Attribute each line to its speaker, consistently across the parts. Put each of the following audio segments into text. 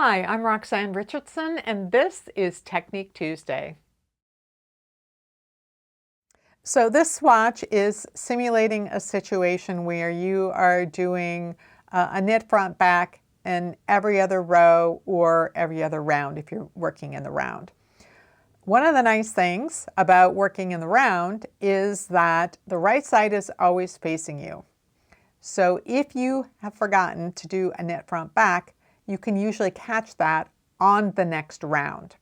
Speaker 1: Hi, I'm Roxanne Richardson, and this is Technique Tuesday. So this swatch is simulating a situation where you are doing a knit front back in every other row or every other round if you're working in the round. One of the nice things about working in the round is that the right side is always facing you. So if you have forgotten to do a knit front back, you can usually catch that on the next round.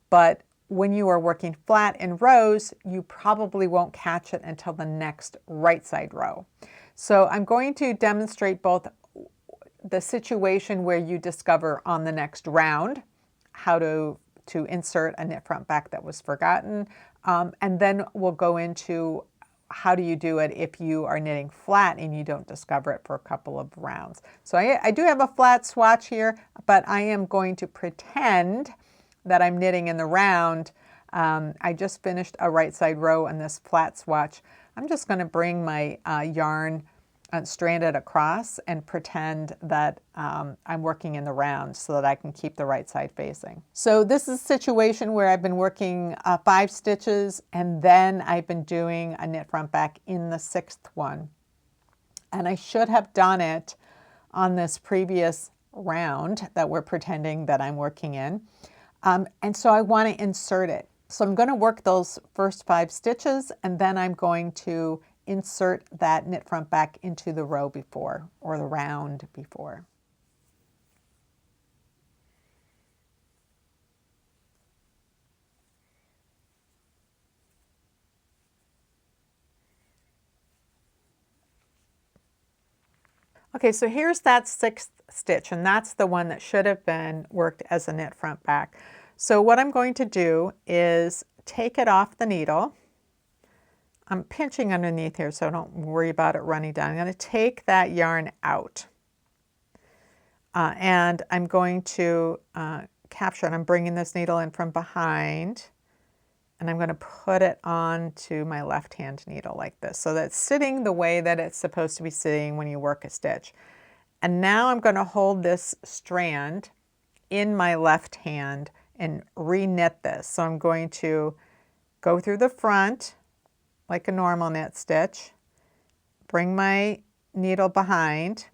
Speaker 1: But when you are working flat in rows, you probably won't catch it until the next right side row. So I'm going to demonstrate both the situation where you discover on the next round how to insert a knit front back that was forgotten, and then we'll go into how do you do it if you are knitting flat and you don't discover it for a couple of rounds. So I do have a flat swatch here, but I am going to pretend that I'm knitting in the round. I just finished a right side row in this flat swatch. I'm just going to bring my yarn stranded across and pretend that I'm working in the round so that I can keep the right side facing. So this is a situation where I've been working 5 stitches and then I've been doing a knit front back in the 6th one. And I should have done it on this previous round that we're pretending that I'm working in. And so I want to insert it. So I'm going to work those first 5 stitches and then I'm going to insert that knit front back into the row before or the round before. Okay, so here's that 6th stitch, and that's the one that should have been worked as a knit front back. So what I'm going to do is take it off the needle. I'm pinching underneath here, so don't worry about it running down. I'm going to take that yarn out. And I'm going to capture it. I'm bringing this needle in from behind, and I'm going to put it onto my left-hand needle like this. So that's sitting the way that it's supposed to be sitting when you work a stitch. And now I'm going to hold this strand in my left hand and re-knit this. So I'm going to go through the front like a normal knit stitch, bring my needle behind,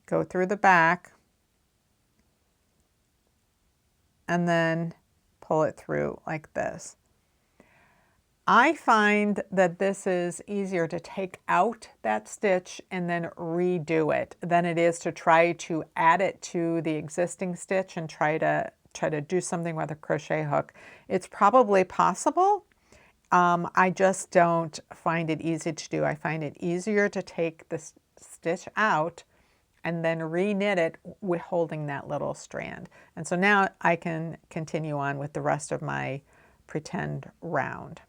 Speaker 1: go through the back, and then pull it through like this. I find that this is easier to take out that stitch and then redo it than it is to try to add it to the existing stitch and try to do something with a crochet hook. It's probably possible. I just don't find it easy to do. I find it easier to take the stitch out and then re-knit it with holding that little strand. And so now I can continue on with the rest of my pretend round.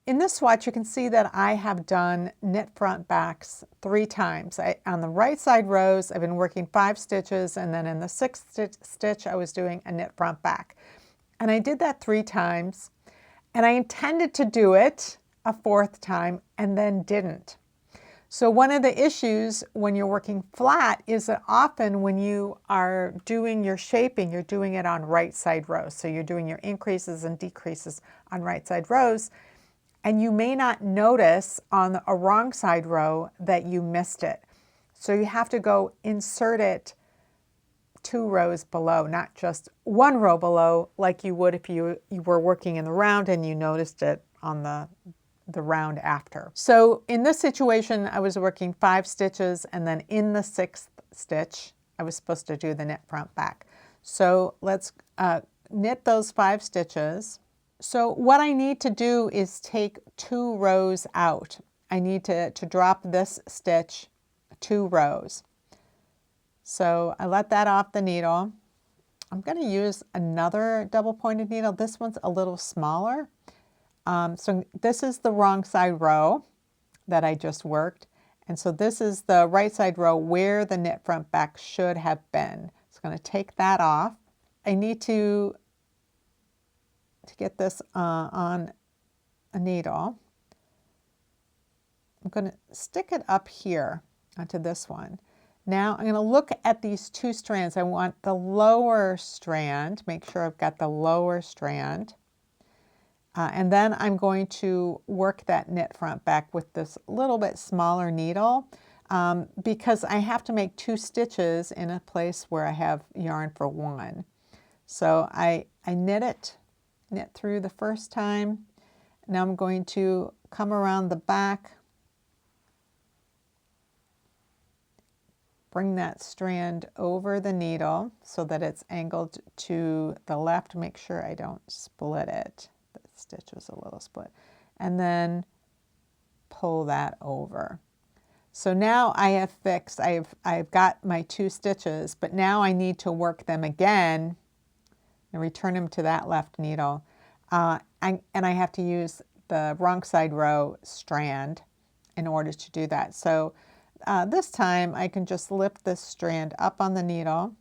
Speaker 1: In this swatch, you can see that I have done knit front backs 3 times. On the right side rows, I've been working 5 stitches, and then in the 6th stitch, I was doing a knit front back. And I did that 3 times, and I intended to do it a 4th time and then didn't. So one of the issues when you're working flat is that often when you are doing your shaping, you're doing it on right side rows. So you're doing your increases and decreases on right side rows. And you may not notice on a wrong side row that you missed it. So you have to go insert it 2 rows below, not just 1 row below like you would if you were working in the round and you noticed it on the round after. So in this situation, I was working 5 stitches, and then in the 6th stitch, I was supposed to do the knit front back. So let's knit those 5 stitches. So what I need to do is take 2 rows out. I need to drop this stitch 2 rows. So I let that off the needle. I'm going to use another double pointed needle. This one's a little smaller. So this is the wrong side row that I just worked. And so this is the right side row where the knit front back should have been. So I'm going to take that off. I need to get this on a needle. I'm going to stick it up here onto this one. Now I'm going to look at these two strands. I want the lower strand, make sure I've got the lower strand. And then I'm going to work that knit front back with this little bit smaller needle because I have to make 2 stitches in a place where I have yarn for 1. So I knit through the first time. Now I'm going to come around the back, bring that strand over the needle so that it's angled to the left. Make sure I don't split it. The stitch was a little split. And then pull that over. So now I have fixed, I've got my 2 stitches, but now I need to work them again and return them to that left needle. And I have to use the wrong side row strand in order to do that. So this time I can just lift this strand up on the needle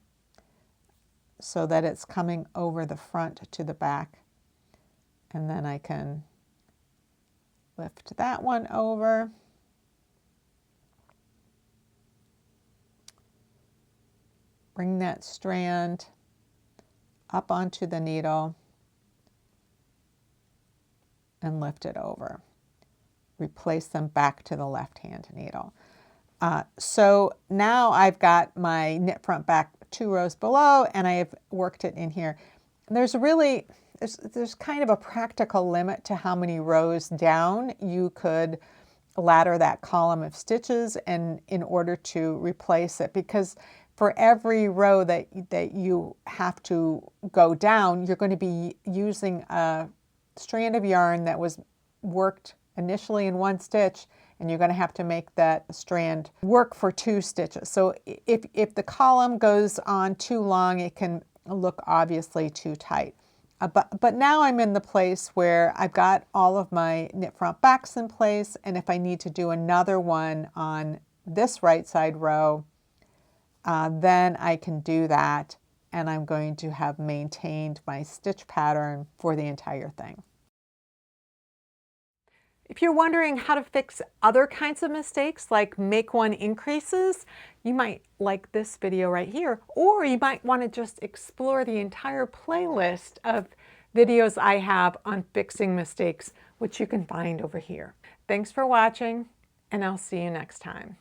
Speaker 1: so that it's coming over the front to the back. And then I can lift that one over. Bring that strand up onto the needle and lift it over. Replace them back to the left-hand needle. So now I've got my knit front back 2 rows below, and I have worked it in here. There's kind of a practical limit to how many rows down you could ladder that column of stitches and in order to replace it, because for every row that you have to go down, you're going to be using a strand of yarn that was worked initially in 1 stitch, and you're going to have to make that strand work for 2 stitches. So if the column goes on too long, it can look obviously too tight. But now I'm in the place where I've got all of my knit front backs in place, and if I need to do another one on this right side row, then I can do that, and I'm going to have maintained my stitch pattern for the entire thing. If you're wondering how to fix other kinds of mistakes like make 1 increases, you might like this video right here, or you might want to just explore the entire playlist of videos I have on fixing mistakes, which you can find over here. Thanks for watching, and I'll see you next time.